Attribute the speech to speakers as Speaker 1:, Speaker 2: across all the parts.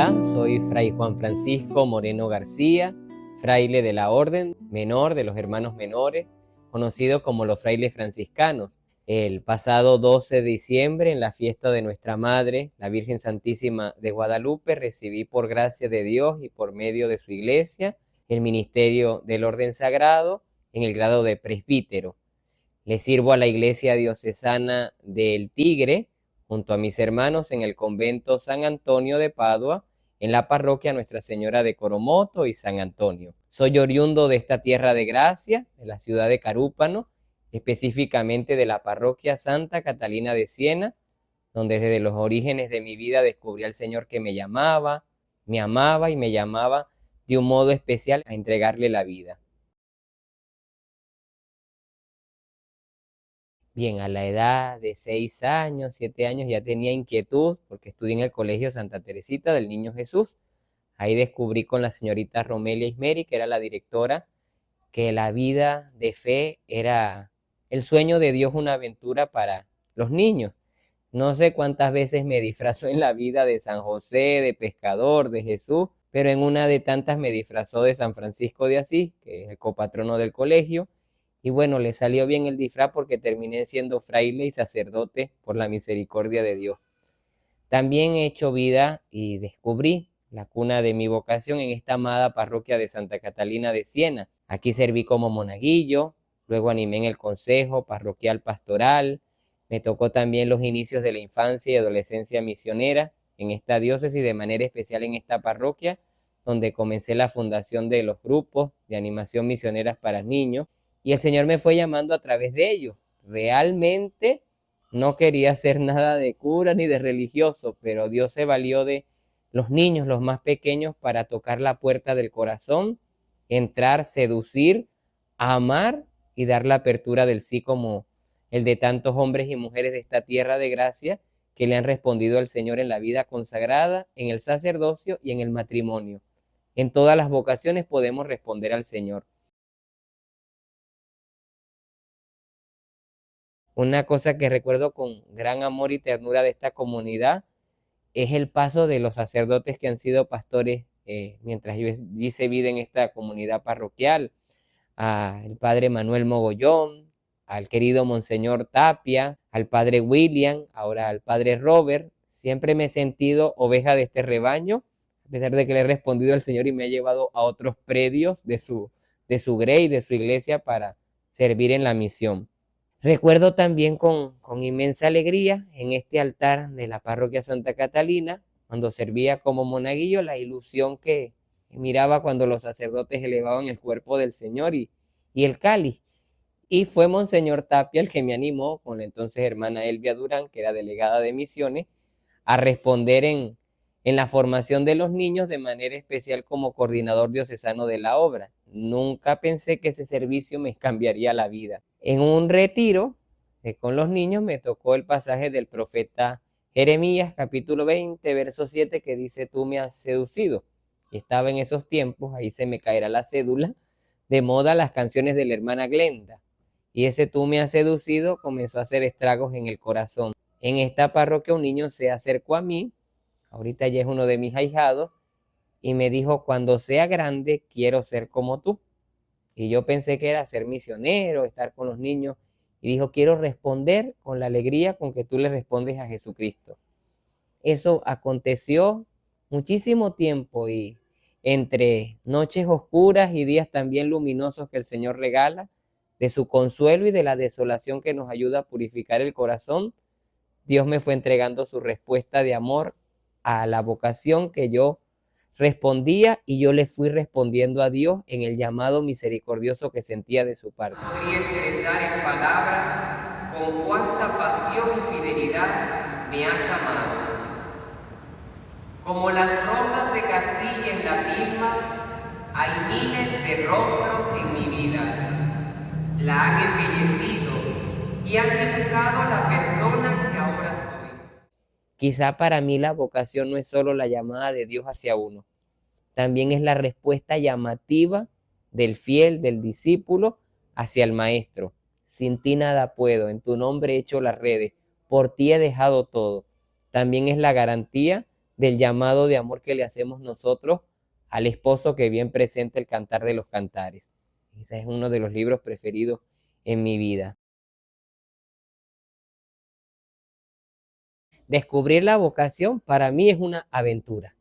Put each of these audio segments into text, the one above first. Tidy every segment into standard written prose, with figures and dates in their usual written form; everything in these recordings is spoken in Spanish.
Speaker 1: Hola, soy Fray Juan Francisco Moreno García, fraile de la Orden Menor de los Hermanos Menores, conocido como los frailes franciscanos. El pasado 12 de diciembre, en la fiesta de nuestra Madre, la Virgen Santísima de Guadalupe, recibí por gracia de Dios y por medio de su iglesia el ministerio del orden sagrado en el grado de presbítero. Le sirvo a la iglesia diocesana del Tigre, junto a mis hermanos en el convento San Antonio de Padua, en la parroquia Nuestra Señora de Coromoto y San Antonio. Soy oriundo de esta tierra de gracia, de la ciudad de Carúpano, específicamente de la parroquia Santa Catalina de Siena, donde desde los orígenes de mi vida descubrí al Señor que me llamaba, me amaba y me llamaba de un modo especial a entregarle la vida. Bien, a la edad de 6 años, 7 años, ya tenía inquietud porque estudié en el Colegio Santa Teresita del Niño Jesús. Ahí descubrí con la señorita Romelia Ismeri, que era la directora, que la vida de fe era el sueño de Dios, una aventura para los niños. No sé cuántas veces me disfrazó en la vida de San José, de pescador, de Jesús, pero en una de tantas me disfrazó de San Francisco de Asís, que es el copatrono del colegio. Y bueno, le salió bien el disfraz porque terminé siendo fraile y sacerdote por la misericordia de Dios. También he hecho vida y descubrí la cuna de mi vocación en esta amada parroquia de Santa Catalina de Siena. Aquí serví como monaguillo, luego animé en el consejo parroquial pastoral. Me tocó también los inicios de la infancia y adolescencia misionera en esta diócesis, de manera especial en esta parroquia, donde comencé la fundación de los grupos de animación misioneras para niños. Y el Señor me fue llamando a través de ellos. Realmente no quería hacer nada de cura ni de religioso, pero Dios se valió de los niños, los más pequeños, para tocar la puerta del corazón, entrar, seducir, amar y dar la apertura del sí, como el de tantos hombres y mujeres de esta tierra de gracia que le han respondido al Señor en la vida consagrada, en el sacerdocio y en el matrimonio. En todas las vocaciones podemos responder al Señor. Una cosa que recuerdo con gran amor y ternura de esta comunidad es el paso de los sacerdotes que han sido pastores mientras yo hice vida en esta comunidad parroquial, al padre Manuel Mogollón, al querido Monseñor Tapia, al padre William, ahora al padre Robert. Siempre me he sentido oveja de este rebaño, a pesar de que le he respondido al Señor y me ha llevado a otros predios de su grey, de su iglesia, para servir en la misión. Recuerdo también con inmensa alegría en este altar de la parroquia Santa Catalina, cuando servía como monaguillo, la ilusión que miraba cuando los sacerdotes elevaban el cuerpo del Señor y el cáliz. Y fue Monseñor Tapia el que me animó, con la entonces hermana Elvia Durán, que era delegada de misiones, a responder en la formación de los niños, de manera especial como coordinador diocesano de la obra. Nunca pensé que ese servicio me cambiaría la vida. En un retiro con los niños me tocó el pasaje del profeta Jeremías, capítulo 20, verso 7, que dice: tú me has seducido. Y estaba en esos tiempos, ahí se me caerá la cédula, de moda las canciones de la hermana Glenda. Y ese tú me has seducido comenzó a hacer estragos en el corazón. En esta parroquia un niño se acercó a mí, ahorita ya es uno de mis ahijados, y me dijo: cuando sea grande quiero ser como tú. Y yo pensé que era ser misionero, estar con los niños, y dijo: quiero responder con la alegría con que tú le respondes a Jesucristo. Eso aconteció muchísimo tiempo, y entre noches oscuras y días también luminosos que el Señor regala, de su consuelo y de la desolación que nos ayuda a purificar el corazón, Dios me fue entregando su respuesta de amor a la vocación que yo respondía, y yo le fui respondiendo a Dios en el llamado misericordioso que sentía de su parte.
Speaker 2: Podría expresar en palabras con cuánta pasión y fidelidad me has amado. Como las rosas de Castilla en la tilma, hay miles de rostros en mi vida. La han embellecido y han dibujado la persona que ahora soy.
Speaker 1: Quizá para mí la vocación no es solo la llamada de Dios hacia uno, también es la respuesta llamativa del fiel, del discípulo, hacia el maestro. Sin ti nada puedo, en tu nombre he hecho las redes, por ti he dejado todo. También es la garantía del llamado de amor que le hacemos nosotros al esposo, que bien presenta el Cantar de los Cantares. Ese es uno de los libros preferidos en mi vida. Descubrir la vocación para mí es una aventura.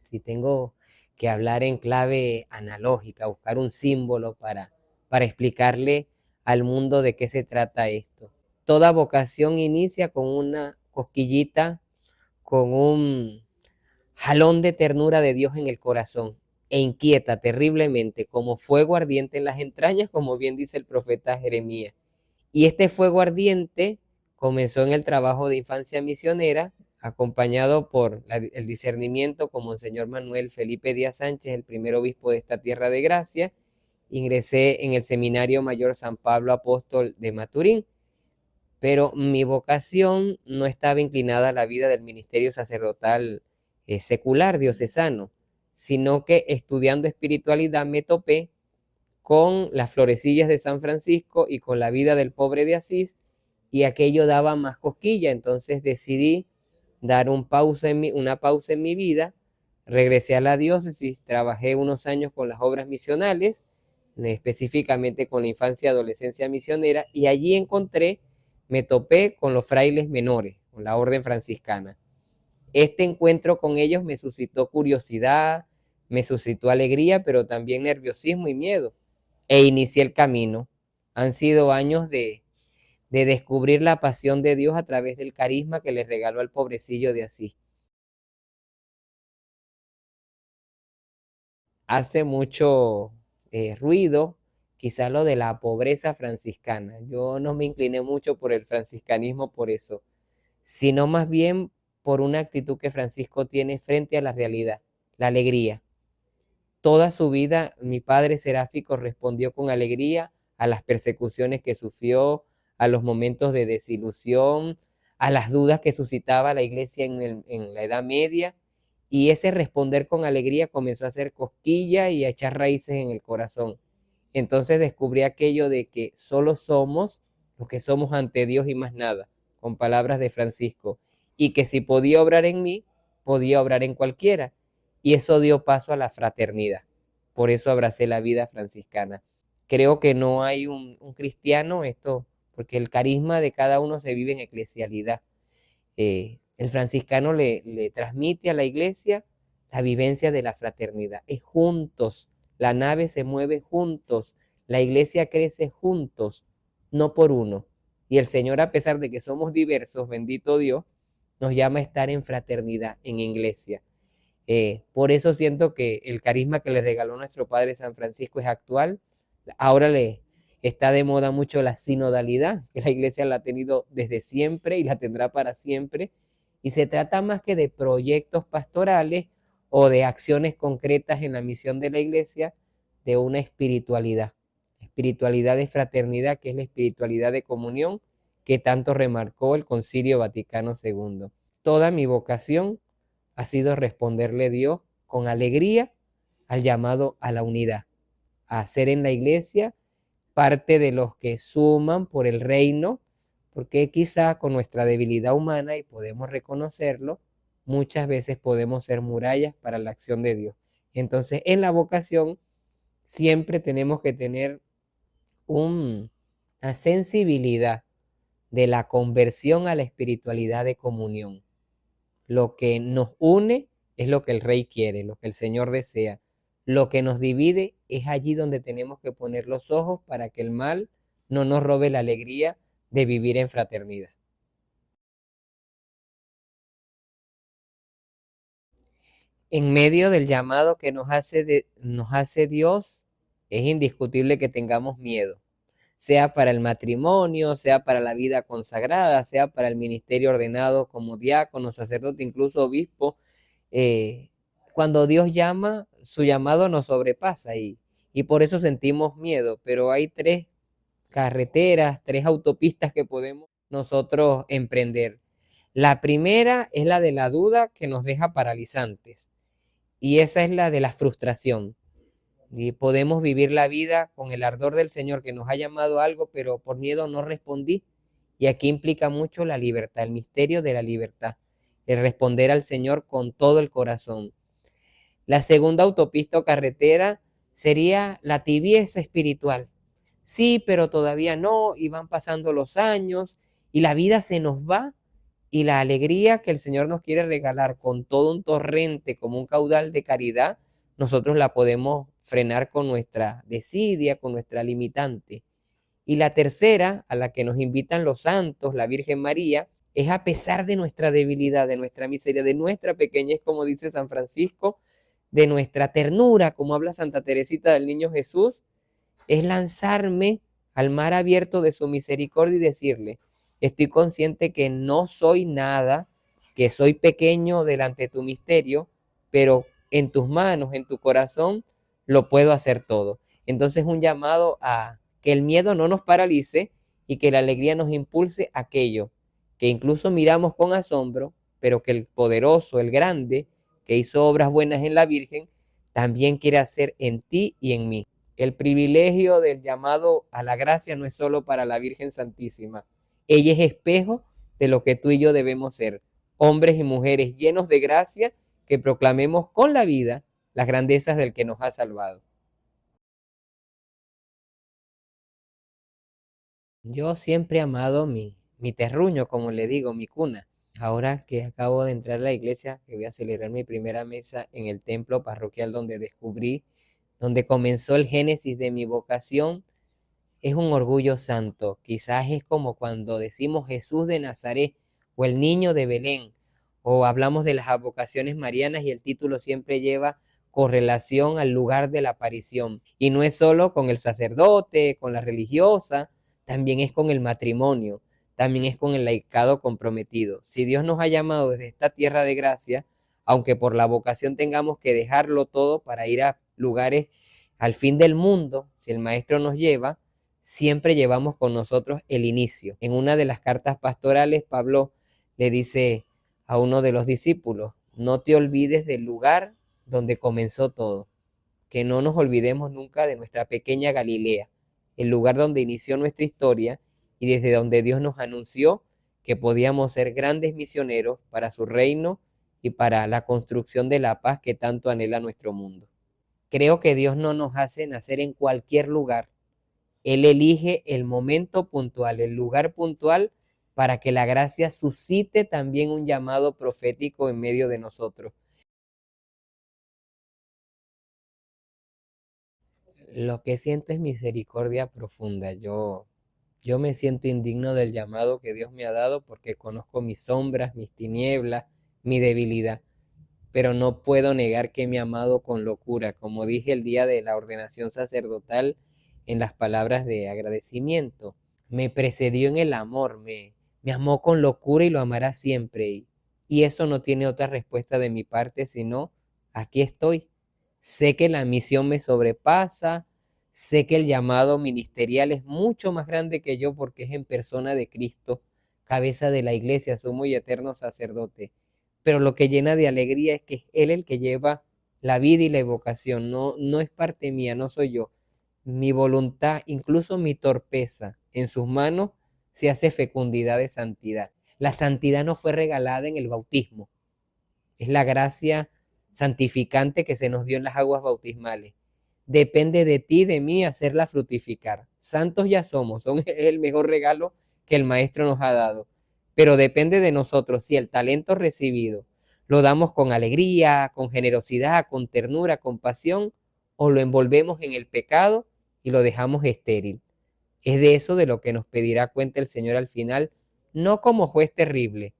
Speaker 1: Si tengo que hablar en clave analógica, buscar un símbolo para explicarle al mundo de qué se trata esto. Toda vocación inicia con una cosquillita, con un jalón de ternura de Dios en el corazón, e inquieta terriblemente como fuego ardiente en las entrañas, como bien dice el profeta Jeremías. Y este fuego ardiente comenzó en el trabajo de infancia misionera, acompañado por el discernimiento con Monseñor Manuel Felipe Díaz Sánchez, el primer obispo de esta tierra de gracia. Ingresé en el Seminario Mayor San Pablo Apóstol de Maturín, pero mi vocación no estaba inclinada a la vida del ministerio sacerdotal secular diocesano, sino que estudiando espiritualidad me topé con las florecillas de San Francisco y con la vida del pobre de Asís, y aquello daba más cosquilla. Entonces decidí dar una pausa en mi vida, regresé a la diócesis, trabajé unos años con las obras misionales, específicamente con la infancia y adolescencia misionera, y allí me topé con los frailes menores, con la orden franciscana. Este encuentro con ellos me suscitó curiosidad, me suscitó alegría, pero también nerviosismo y miedo, e inicié el camino. Han sido años de descubrir la pasión de Dios a través del carisma que le regaló al pobrecillo de Asís. Hace mucho ruido, quizás lo de la pobreza franciscana. Yo no me incliné mucho por el franciscanismo por eso, sino más bien por una actitud que Francisco tiene frente a la realidad, la alegría. Toda su vida mi padre seráfico respondió con alegría a las persecuciones que sufrió, a los momentos de desilusión, a las dudas que suscitaba la iglesia en la Edad Media, y ese responder con alegría comenzó a hacer cosquilla y a echar raíces en el corazón. Entonces descubrí aquello de que solo somos lo que somos ante Dios y más nada, con palabras de Francisco, y que si podía obrar en mí, podía obrar en cualquiera, y eso dio paso a la fraternidad. Por eso abracé la vida franciscana. Creo que no hay un cristiano, porque el carisma de cada uno se vive en eclesialidad. El franciscano le transmite a la iglesia la vivencia de la fraternidad. Es juntos, la nave se mueve juntos, la iglesia crece juntos, no por uno. Y el Señor, a pesar de que somos diversos, bendito Dios, nos llama a estar en fraternidad, en iglesia. Por eso siento que el carisma que le regaló nuestro Padre San Francisco es actual. Ahora está de moda mucho la sinodalidad, que la iglesia la ha tenido desde siempre y la tendrá para siempre. Y se trata más que de proyectos pastorales o de acciones concretas en la misión de la iglesia, de una espiritualidad de fraternidad, que es la espiritualidad de comunión que tanto remarcó el Concilio Vaticano II. Toda mi vocación ha sido responderle a Dios con alegría al llamado a la unidad, a ser en la iglesia parte de los que suman por el reino, porque quizá con nuestra debilidad humana, y podemos reconocerlo, muchas veces podemos ser murallas para la acción de Dios. Entonces, en la vocación siempre tenemos que tener una sensibilidad de la conversión a la espiritualidad de comunión. Lo que nos une es lo que el Rey quiere, lo que el Señor desea. Lo que nos divide es allí donde tenemos que poner los ojos para que el mal no nos robe la alegría de vivir en fraternidad. En medio del llamado que nos hace Dios, es indiscutible que tengamos miedo, sea para el matrimonio, sea para la vida consagrada, sea para el ministerio ordenado como diácono, sacerdote, incluso obispo. eh, Cuando Dios llama, su llamado nos sobrepasa, y por eso sentimos miedo, pero hay tres carreteras, tres autopistas que podemos nosotros emprender. La primera es la de la duda, que nos deja paralizantes, y esa es la de la frustración. Y podemos vivir la vida con el ardor del Señor que nos ha llamado a algo, pero por miedo no respondí. Y aquí implica mucho la libertad, el misterio de la libertad. el responder al Señor con todo el corazón. La segunda autopista o carretera sería la tibieza espiritual. Sí, pero todavía no, y van pasando los años y la vida se nos va y la alegría que el Señor nos quiere regalar con todo un torrente, como un caudal de caridad, nosotros la podemos frenar con nuestra desidia, con nuestra limitante. Y la tercera, a la que nos invitan los santos, la Virgen María, es a pesar de nuestra debilidad, de nuestra miseria, de nuestra pequeñez, como dice San Francisco, de nuestra ternura, como habla Santa Teresita del Niño Jesús, es lanzarme al mar abierto de su misericordia y decirle, estoy consciente que no soy nada, que soy pequeño delante de tu misterio, pero en tus manos, en tu corazón, lo puedo hacer todo. Entonces un llamado a que el miedo no nos paralice y que la alegría nos impulse a aquello que incluso miramos con asombro, pero que el poderoso, el grande, que hizo obras buenas en la Virgen, también quiere hacer en ti y en mí. El privilegio del llamado a la gracia no es solo para la Virgen Santísima. Ella es espejo de lo que tú y yo debemos ser, hombres y mujeres llenos de gracia que proclamemos con la vida las grandezas del que nos ha salvado. Yo siempre he amado mi terruño, como le digo, mi cuna. Ahora que acabo de entrar a la iglesia, que voy a celebrar mi primera misa en el templo parroquial donde descubrí, donde comenzó el génesis de mi vocación, es un orgullo santo. Quizás es como cuando decimos Jesús de Nazaret o el niño de Belén, o hablamos de las advocaciones marianas y el título siempre lleva correlación al lugar de la aparición. Y no es solo con el sacerdote, con la religiosa, también es con el matrimonio, también es con el laicado comprometido. Si Dios nos ha llamado desde esta tierra de gracia, aunque por la vocación tengamos que dejarlo todo para ir a lugares al fin del mundo, si el Maestro nos lleva, siempre llevamos con nosotros el inicio. En una de las cartas pastorales, Pablo le dice a uno de los discípulos, no te olvides del lugar donde comenzó todo, que no nos olvidemos nunca de nuestra pequeña Galilea, el lugar donde inició nuestra historia y desde donde Dios nos anunció que podíamos ser grandes misioneros para su reino y para la construcción de la paz que tanto anhela nuestro mundo. Creo que Dios no nos hace nacer en cualquier lugar. Él elige el momento puntual, el lugar puntual, para que la gracia suscite también un llamado profético en medio de nosotros. Lo que siento es misericordia profunda. Yo me siento indigno del llamado que Dios me ha dado porque conozco mis sombras, mis tinieblas, mi debilidad. Pero no puedo negar que me ha amado con locura, como dije el día de la ordenación sacerdotal en las palabras de agradecimiento. Me precedió en el amor, me amó con locura y lo amará siempre. Y eso no tiene otra respuesta de mi parte, sino aquí estoy. Sé que la misión me sobrepasa, sé que el llamado ministerial es mucho más grande que yo porque es en persona de Cristo, cabeza de la iglesia, sumo y eterno sacerdote. Pero lo que llena de alegría es que es Él el que lleva la vida y la evocación, no es parte mía, no soy yo. Mi voluntad, incluso mi torpeza, en sus manos se hace fecundidad de santidad. La santidad no fue regalada en el bautismo, es la gracia santificante que se nos dio en las aguas bautismales. Depende de ti, de mí, hacerla fructificar. Santos ya somos, son el mejor regalo que el Maestro nos ha dado. Pero depende de nosotros si el talento recibido lo damos con alegría, con generosidad, con ternura, con pasión, o lo envolvemos en el pecado y lo dejamos estéril. Es de eso de lo que nos pedirá cuenta el Señor al final, no como juez terrible,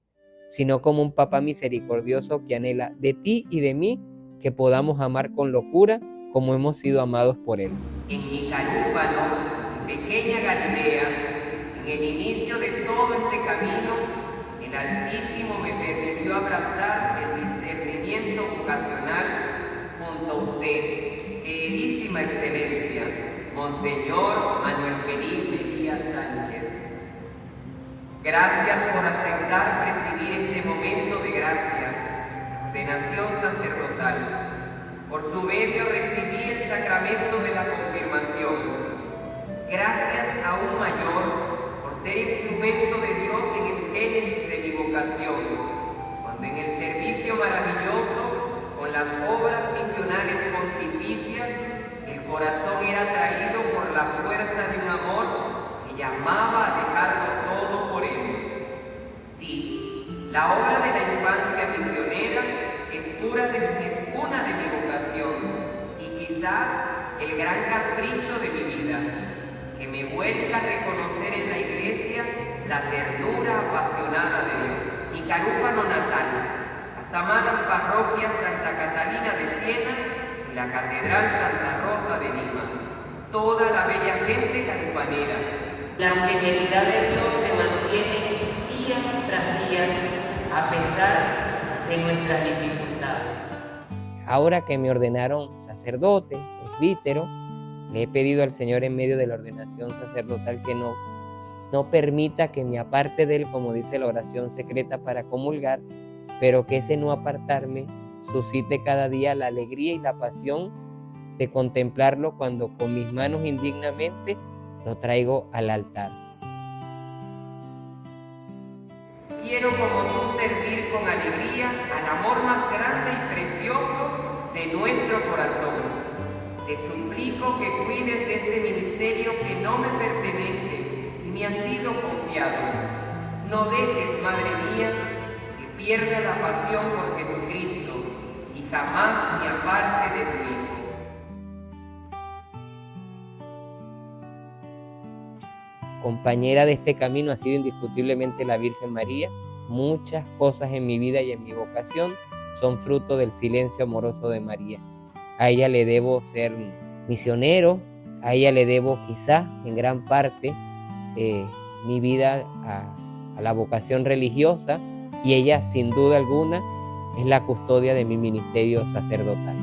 Speaker 1: sino como un papá misericordioso que anhela de ti y de mí que podamos amar con locura como hemos sido amados por Él.
Speaker 2: En mi Carúpano, mi pequeña Galilea, en el inicio de todo este camino, el Altísimo me permitió abrazar el discernimiento vocacional junto a usted, queridísima excelencia, Monseñor Manuel Felipe Díaz Sánchez. Gracias por aceptar presidir este momento de gracia, de nación sacerdotal. Por su medio recibí el sacramento de la confirmación. Gracias aún mayor por ser instrumento de Dios en el génesis de mi vocación, cuando en gran capricho de mi vida, que me vuelva a reconocer en la Iglesia la ternura apasionada de Dios. Mi carúpano natal, las amadas parroquias Santa Catalina de Siena y la Catedral Santa Rosa de Lima, toda la bella gente carupanera. La fidelidad de Dios se mantiene día tras día a pesar de nuestras dificultades.
Speaker 1: Ahora que me ordenaron sacerdote, presbítero, le he pedido al Señor en medio de la ordenación sacerdotal que no permita que me aparte de Él, como dice la oración secreta para comulgar, pero que ese no apartarme suscite cada día la alegría y la pasión de contemplarlo cuando con mis manos indignamente lo traigo al altar.
Speaker 2: Quiero como tú servir con alegría al amor más grande y precioso de nuestro corazón. Te suplico que cuides de este ministerio que no me pertenece y me ha sido confiado. No dejes, Madre mía, que pierda la pasión por Jesucristo y jamás me aparte de tu Hijo.
Speaker 1: Compañera de este camino ha sido indiscutiblemente la Virgen María. Muchas cosas en mi vida y en mi vocación son fruto del silencio amoroso de María. A ella le debo ser misionero, a ella le debo quizá en gran parte mi vida a la vocación religiosa, y ella sin duda alguna es la custodia de mi ministerio sacerdotal.